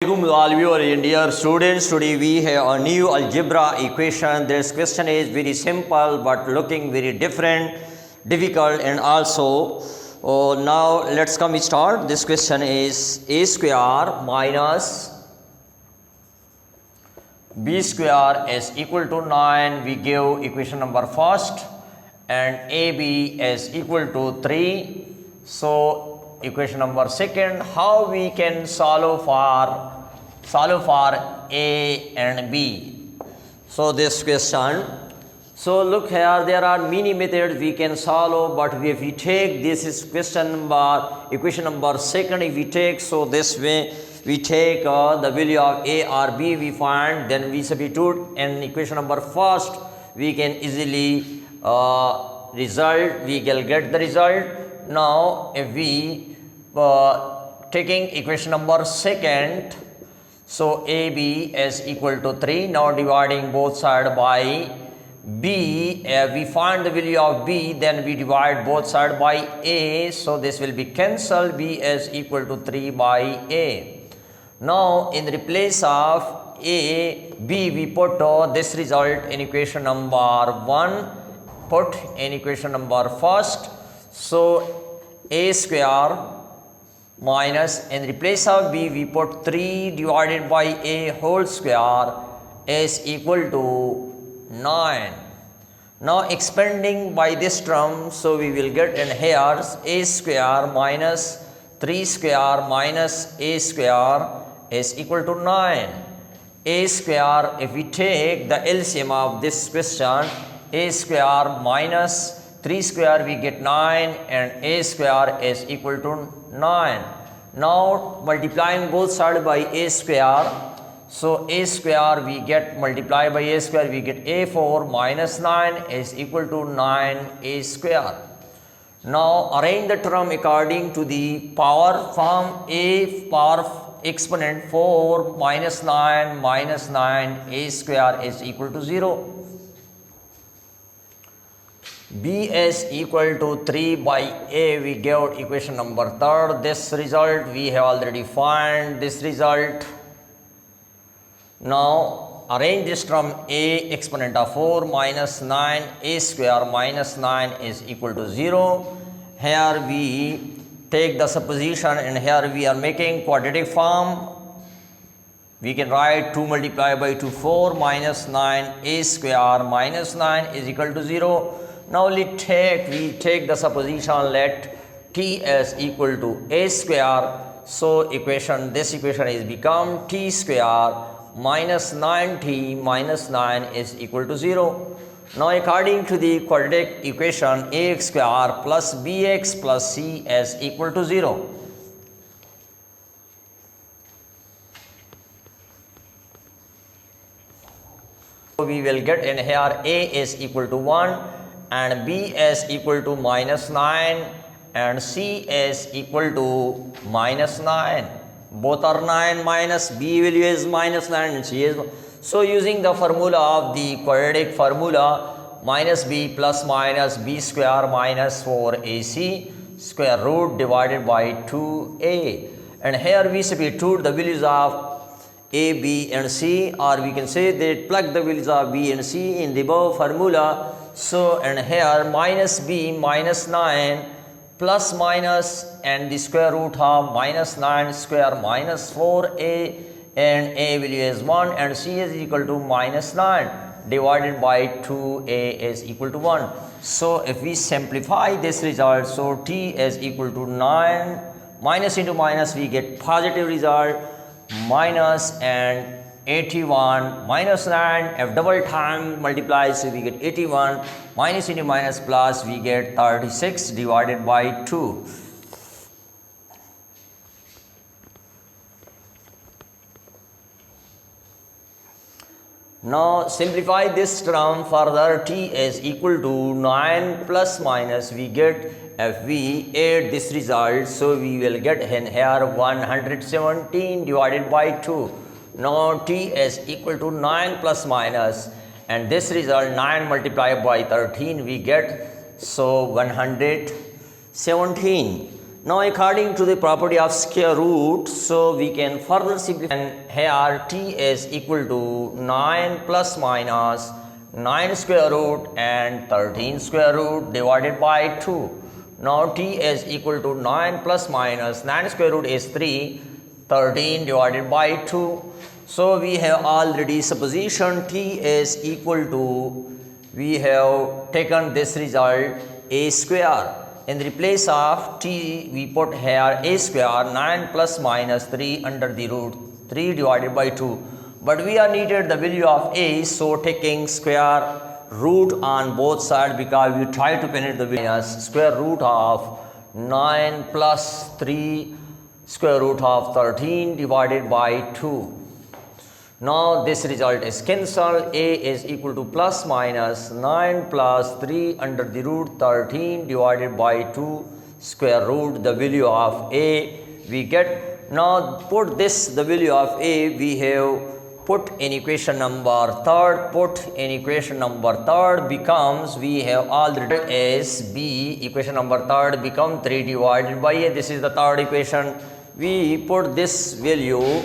Assalamualaikum all viewers and dear students. Today we have a new algebra equation. This question is very simple but looking very difficult, and also now let's come start. This question is a square minus b square is equal to 9. We give equation number first, and ab is equal to 3. So equation number second, how we can solve for a and b. So this question, so look here, there are many methods we can solve, but if we take this is equation number second, if we take, so this way we take the value of a or b we find, then we substitute in equation number first, we can easily we can get the result. Now if we taking equation number second, so ab is equal to 3. Now dividing both sides by b, we find the value of b, then we divide both sides by a, so this will be cancelled. B is equal to 3 by a. Now in the place of a, b, we put this result in equation number 1, put in equation number first, so a square minus, in the place of b we put 3 divided by a whole square is equal to 9. Now expanding by this term, so we will get in here a square minus 3 square minus a square is equal to 9. A square, if we take the LCM of this question, a square minus 3 square we get 9, and a square is equal to 9. Now multiplying both sides by a square, so a square we get multiplied by a square, we get a4 minus 9 is equal to 9a square. Now arrange the term according to the power form. A power exponent 4 minus 9 a square is equal to 0. b is equal to 3 by a, we give equation number third. This result we have already found this result. Now arrange this term a exponent of 4 minus 9 a square minus 9 is equal to 0. Here we take the supposition, and here we are making quadratic form. We can write 2 multiplied by 2, 4 minus 9 a square minus 9 is equal to 0. Now we take the supposition, let t is equal to a square. So this equation is become t square minus 9t minus 9 is equal to 0. Now according to the quadratic equation, ax square plus bx plus c is equal to 0. So we will get in here a is equal to 1, and b is equal to minus 9, and c is equal to minus 9. Both are 9, minus b value is minus 9 and c is. So using the formula of the quadratic formula, minus b plus minus b square minus 4ac square root divided by 2a. And here we substitute the values of a, b and c, or we can say that plug the values of b and c in the above formula. So and here minus b minus 9 plus minus and the square root of minus 9 square minus 4a, and a value is 1 and c is equal to minus 9 divided by 2a is equal to 1. So if we simplify this result, so t is equal to 9, minus into minus we get positive result, minus and 81 minus 9, if double time multiplies, so we get 81, minus into minus plus we get 36 divided by 2. Now simplify this term further, t is equal to 9 plus minus we get, if we add this result, so we will get in here 117 divided by 2. Now t is equal to 9 plus minus, and this result 9 multiplied by 13 we get, so 117. Now according to the property of square root, so we can further simplify. And here t is equal to 9 plus minus 9 square root and 13 square root divided by 2. Now t is equal to 9 plus minus 9 square root is 3, 13 divided by 2. So we have already supposition t is equal to, we have taken this result a square. In the place of t, we put here a square, 9 plus minus 3 under the root 3 divided by 2. But we are needed the value of a, so taking square root on both sides, because we try to penetrate the value as square root of 9 plus 3 square root of 13 divided by 2. Now this result is cancelled. A is equal to plus minus 9 plus 3 under the root 13 divided by 2 square root, the value of a we get. Now put this, the value of a we have put in equation number third, becomes, we have already as b, equation number third become 3 divided by a, this is the third equation. We put this value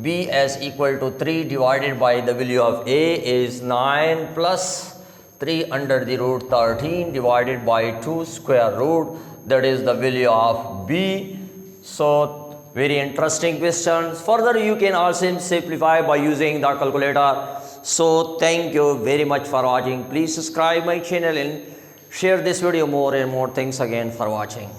b as equal to 3 divided by the value of a is 9 plus 3 under the root 13 divided by 2 square root, that is the value of b. So very interesting questions. Further you can also simplify by using the calculator. So thank you very much for watching. Please subscribe my channel and share this video more and more. Thanks again for watching.